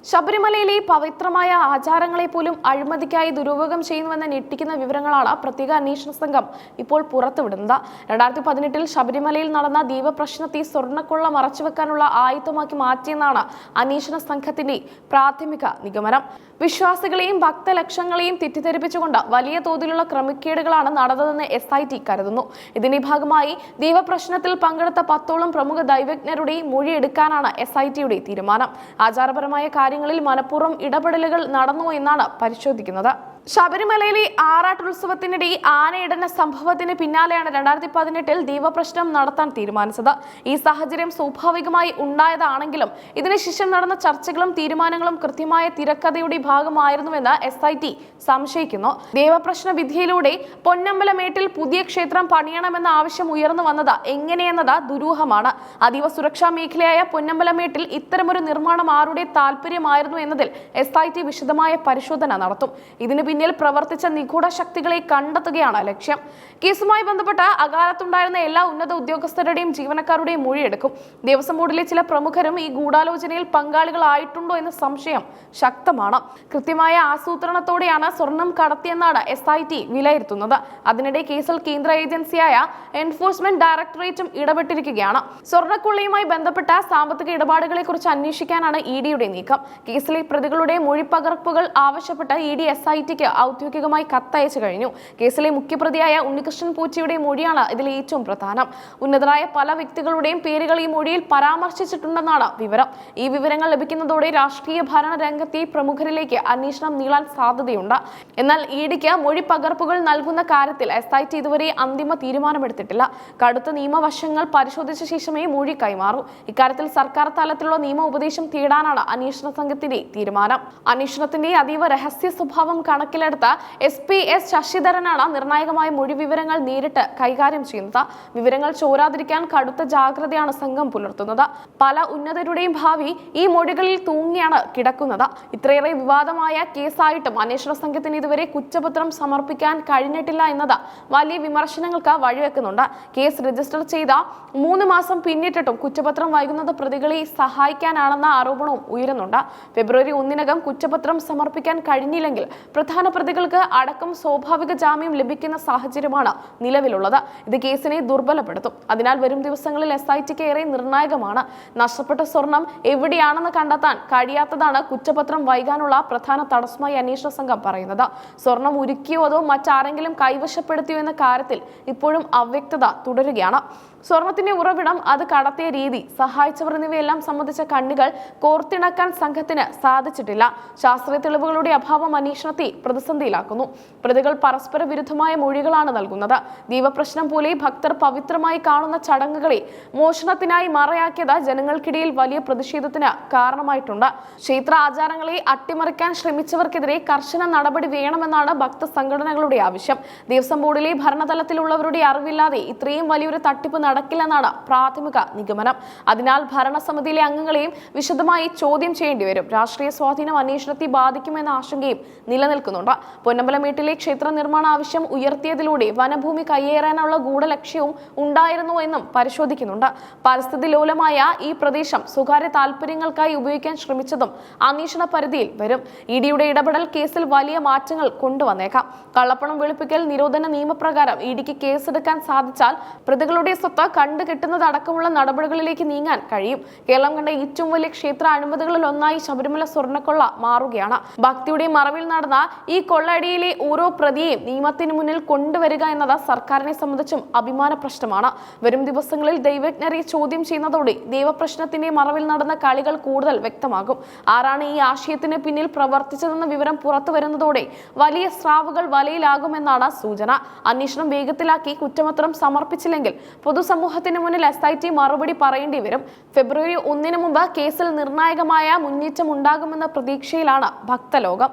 ശബരിമലയിലെ പവിത്രമായ ആചാരങ്ങളെ പോലും അഴിമതിക്കായി ദുരുപയോഗം ചെയ്യുന്നുവെന്ന് ഞെട്ടിക്കുന്ന വിവരങ്ങളാണ് പ്രത്യേക അന്വേഷണ സംഘം ഇപ്പോൾ പുറത്തുവിടുന്നത്. 2018 ശബരിമലയിൽ നടന്ന ദീപപ്രശ്നത്തെ സ്വർണ്ണക്കൊള്ള മറച്ചുവെക്കാനുള്ള ആയുധമാക്കി മാറ്റിയെന്നാണ് അന്വേഷണ സംഘത്തിന്റെ പ്രാഥമിക നിഗമനം. വിശ്വാസികളെയും ഭക്തലക്ഷങ്ങളെയും തെറ്റിദ്ധരിപ്പിച്ചുകൊണ്ട് വലിയ തോതിലുള്ള ക്രമക്കേടുകളാണ് നടന്നതെന്ന് SIT കരുതുന്നു. ഇതിന്റെ ഭാഗമായി ദീപപ്രശ്നത്തിൽ പങ്കെടുത്ത 10ഓളം പ്രമുഖ ദൈവജ്ഞരുടെ മൊഴിയെടുക്കാനാണ് SITയുടെ തീരുമാനം. ആചാരപരമായ കാര്യങ്ങളിൽ മനഃപൂർവ്വം ഇടപെടലുകൾ നടന്നോ എന്നാണ് പരിശോധിക്കുന്നത്. ശബരിമലയിലെ ആറാട്ടുത്സവത്തിനിടെ ആനയിടന സംഭവത്തിന് പിന്നാലെയാണ് 2018 ദീപപ്രശ്നം നടത്താൻ തീരുമാനിച്ചത്. ഈ സാഹചര്യം സ്വാഭാവികമായി ഉണ്ടായതാണെങ്കിലും ഇതിനുശേഷം നടന്ന ചർച്ചകളും തീരുമാനങ്ങളും കൃത്യമായ തിരക്കഥയുടെ ഭാഗമായിരുന്നുവെന്ന് SIT സംശയിക്കുന്നു. ദീപപ്രശ്ന വിധിയിലൂടെ പൊന്നമ്പലമേട്ടിൽ പുതിയ ക്ഷേത്രം പണിയണമെന്ന ആവശ്യം ഉയർന്നു വന്നത് എങ്ങനെയെന്നത് ദുരൂഹമാണ്. അതീവ സുരക്ഷാ മേഖലയായ പൊന്നമ്പലമേട്ടിൽ ഇത്തരമൊരു നിർമ്മാണം ആരുടെ താല്പര്യമായിരുന്നു എന്നതിൽ SIT വിശദമായ പരിശോധന നടത്തും. ഇതിന് പിന്നിൽ പ്രവർത്തിച്ച നിഗൂഢ ശക്തികളെ കണ്ടെത്തുകയാണ് ലക്ഷ്യം. കേസുമായി ബന്ധപ്പെട്ട് അകാലത്തുണ്ടായിരുന്ന എല്ലാ ഉന്നത ഉദ്യോഗസ്ഥരുടെയും ജീവനക്കാരുടെയും മൊഴിയെടുക്കും. ദേവസ്വം ബോർഡിലെ ചില പ്രമുഖരും ഈ ഗൂഢാലോചനയിൽ പങ്കാളികളായിട്ടുണ്ടോ എന്ന സംശയം ശക്തമാണ്. കൃത്യമായ ആസൂത്രണത്തോടെയാണ് സ്വർണം കടത്തിയെന്നാണ് SIT വിലയിരുത്തുന്നത്. അതിനിടെ കേസിൽ കേന്ദ്ര ഏജൻസിയായ എൻഫോഴ്സ്മെന്റ് ഡയറക്ടറേറ്റും ഇടപെട്ടിരിക്കുകയാണ്. സ്വർണ്ണക്കൊള്ളയുമായി ബന്ധപ്പെട്ട സാമ്പത്തിക ഇടപാടുകളെ കുറിച്ച് അന്വേഷിക്കാനാണ് EDയുടെ നീക്കം. കേസിലെ പ്രതികളുടെ മൊഴിപ്പകർപ്പുകൾ ആവശ്യപ്പെട്ട് ED SITക്ക് ഔദ്യോഗികമായി കത്തയച്ചു കഴിഞ്ഞു. കേസിലെ മുഖ്യപ്രതിയായ ഉണ്ണികൃഷ്ണൻ പൂച്ചിയുടെ മൊഴിയാണ് ഇതിൽ ഏറ്റവും പ്രധാനം. ഉന്നതരായ പല വ്യക്തികളുടെയും പേരുകൾ ഈ മൊഴിയിൽ പരാമർശിച്ചിട്ടുണ്ടെന്നാണ് വിവരം. ഈ വിവരങ്ങൾ ലഭിക്കുന്നതോടെ രാഷ്ട്രീയ ഭരണ രംഗത്തെ പ്രമുഖരിലേക്ക് അന്വേഷണം നീളാൻ സാധ്യതയുണ്ട്. എന്നാൽ EDക്ക് മൊഴി പകർപ്പുകൾ നൽകുന്ന കാര്യത്തിൽ SIT ഇതുവരെ അന്തിമ തീരുമാനമെടുത്തിട്ടില്ല. കടുത്ത നിയമവശങ്ങൾ പരിശോധിച്ച ശേഷമേ മൊഴി കൈമാറൂ. ഇക്കാര്യത്തിൽ സർക്കാർ തലത്തിലുള്ള നിയമ ഉപദേശം തേടാനാണ് അന്വേഷണ സംഘത്തിന്റെ തീരുമാനം. അന്വേഷണത്തിന്റെ അതീവ രഹസ്യ സ്വഭാവം കണക്കിലെടുത്ത SP S ശശിധരനാണ് നിർണായകമായ മൊഴി വിവരങ്ങൾ നേരിട്ട് കൈകാര്യം ചെയ്യുന്നത്. വിവരങ്ങൾ ചോരാതിരിക്കാൻ കടുത്ത ജാഗ്രതയാണ് സംഘം പുലർത്തുന്നത്. പല ഉന്നതരുടെയും ഭാവി ഈ മൊഴികളിൽ തൂങ്ങിയാണ് കിടക്കുന്നത്. ഇത്രയേറെ വിവാദമായ കേസായിട്ടും അന്വേഷണ സംഘത്തിന് ഇതുവരെ കുറ്റപത്രം സമർപ്പിക്കാൻ കഴിഞ്ഞിട്ടില്ല എന്നത് വലിയ വിമർശനങ്ങൾക്ക് വഴിവെക്കുന്നുണ്ട്. കേസ് രജിസ്റ്റർ ചെയ്ത 3 മാസം പിന്നിട്ടിട്ടും കുറ്റപത്രം വൈകുന്നത് പ്രതികളെ സഹായിക്കാനാണെന്ന ആരോപണവും ഉയരുന്നുണ്ട്. ഫെബ്രുവരി 1 കുറ്റപത്രം സമർപ്പിക്കാൻ കഴിഞ്ഞില്ലെങ്കിൽ പ്രധാന പ്രതികൾക്ക് അടക്കം സ്വാഭാവിക ജാമ്യം ലഭിക്കുന്ന സാഹചര്യമാണ് നിലവിലുള്ളത്. ഇത് കേസിനെ ദുർബലപ്പെടുത്തും. അതിനാൽ വരും ദിവസങ്ങളിൽ SITക്ക് ഏറെ നിർണായകമാണ്. നഷ്ടപ്പെട്ട സ്വർണം എവിടെയാണെന്ന് കണ്ടെത്താൻ കഴിയാത്തതാണ് കുറ്റപത്രം വൈകാനുള്ള പ്രധാന തടസ്സമായി അന്വേഷണ സംഘം പറയുന്നത്. സ്വർണം ഉരുക്കിയോ അതോ മറ്റാരെങ്കിലും കൈവശപ്പെടുത്തിയോ എന്ന കാര്യത്തിൽ ഇപ്പോഴും അവ്യക്തത തുടരുകയാണ്. സ്വർണത്തിന്റെ ഉറവിടം, അത് കടത്തിയ രീതി, സഹായിച്ചവർ എന്നിവയെല്ലാം സംബന്ധിച്ച കണ്ണികൾ കോർത്തിണക്കാൻ സംഘത്തിന് സാധിച്ചിട്ടില്ല. ശാസ്ത്രീയ തെളിവുകളുടെ അഭാവം അന്വേഷണത്തെ പ്രതിസന്ധിയിലാക്കുന്നു. പ്രതികൾ പരസ്പര വിരുദ്ധമായ മൊഴികളാണ് നൽകുന്നത്. ദീപപ്രശ്നം പോലെ ഭക്തർ പവിത്രമായി കാണുന്ന ചടങ്ങുകളെ മോഷണത്തിനായി മറയാക്കിയത് ജനങ്ങൾക്കിടയിൽ വലിയ പ്രതിഷേധത്തിന് കാരണമായിട്ടുണ്ട്. ക്ഷേത്ര ആചാരങ്ങളെ അട്ടിമറിക്കാൻ ശ്രമിച്ചവർക്കെതിരെ കർശന നടപടി വേണമെന്നാണ് ഭക്ത സംഘടനകളുടെ ആവശ്യം. ദേവസ്വം ബോർഡിലെ ഭരണതലത്തിലുള്ളവരുടെ അറിവില്ലാതെ ഇത്രയും വലിയൊരു തട്ടിപ്പ് നടക്കില്ലെന്നാണ് പ്രാഥമിക നിഗമനം. അതിനാൽ ഭരണസമിതിയിലെ അംഗങ്ങളെയും വിശദമായി ചോദ്യം ചെയ്യേണ്ടി വരും. രാഷ്ട്രീയ സ്വാധീനം അന്വേഷണത്തെ ബാധിക്കുമെന്ന ആശങ്കയും നിലനിൽക്കുന്നുണ്ട്. പൊന്നമ്പലമേട്ടിലെ ക്ഷേത്ര നിർമ്മാണ ആവശ്യം ഉയർത്തിയതിലൂടെ വനഭൂമി കയ്യേറാനുള്ള ഗൂഢലക്ഷ്യവും ഉണ്ടായിരുന്നോ എന്നും പരിശോധിക്കുന്നുണ്ട്. പരിസ്ഥിതി ലോലമായ ഈ പ്രദേശം സ്വകാര്യ താല്പര്യങ്ങൾക്കായി ഉപയോഗിക്കാൻ ശ്രമിച്ചതും അന്വേഷണ പരിധിയിൽ വരും. EDയുടെ ഇടപെടൽ കേസിൽ വലിയ മാറ്റങ്ങൾ കൊണ്ടുവന്നേക്കാം. കള്ളപ്പണം വെളുപ്പിക്കൽ നിരോധന നിയമപ്രകാരം EDക്ക് കേസെടുക്കാൻ സാധിച്ചാൽ പ്രതികളുടെ സ്വത്ത് കണ്ടുകെട്ടുന്നതടക്കമുള്ള നടപടികളിലേക്ക് നീങ്ങാൻ കഴിയും. കേരളം കണ്ട ഏറ്റവും വലിയ ക്ഷേത്ര അഴിമതികളിൽ ഒന്നായി ശബരിമല സ്വർണ്ണക്കൊള്ള മാറുകയാണ്. ഭക്തിയുടെ മറവിൽ നടന്ന ഈ കൊള്ളയടിയിലെ ഓരോ പ്രതിയെയും നിയമത്തിന് മുന്നിൽ കൊണ്ടുവരിക എന്നത് സർക്കാരിനെ സംബന്ധിച്ചും അഭിമാന പ്രശ്നമാണ്. വരും ദിവസങ്ങളിൽ ദൈവജ്ഞരെ ചോദ്യം ചെയ്യുന്നതോടെ ദൈവപ്രശ്നത്തിന്റെ മറവിൽ നടന്ന കളികൾ കൂടുതൽ വ്യക്തമാകും. ആരാണ് ഈ ആശയത്തിന് പിന്നിൽ പ്രവർത്തിച്ചതെന്ന വിവരം പുറത്തു വരുന്നതോടെ വലിയ സ്രാവുകൾ വലയിലാകുമെന്നാണ് സൂചന. അന്വേഷണം വേഗത്തിലാക്കി കുറ്റപത്രം സമർപ്പിച്ചില്ലെങ്കിൽ പൊതുസമൂഹത്തിന് മുന്നിൽ SIT മറുപടി പറയേണ്ടി വരും. ഫെബ്രുവരി 1 മുമ്പ് കേസിൽ നിർണായകമായ മുന്നേറ്റം ഉണ്ടാകുമെന്ന പ്രതീക്ഷയിലാണ് ഭക്തലോകം.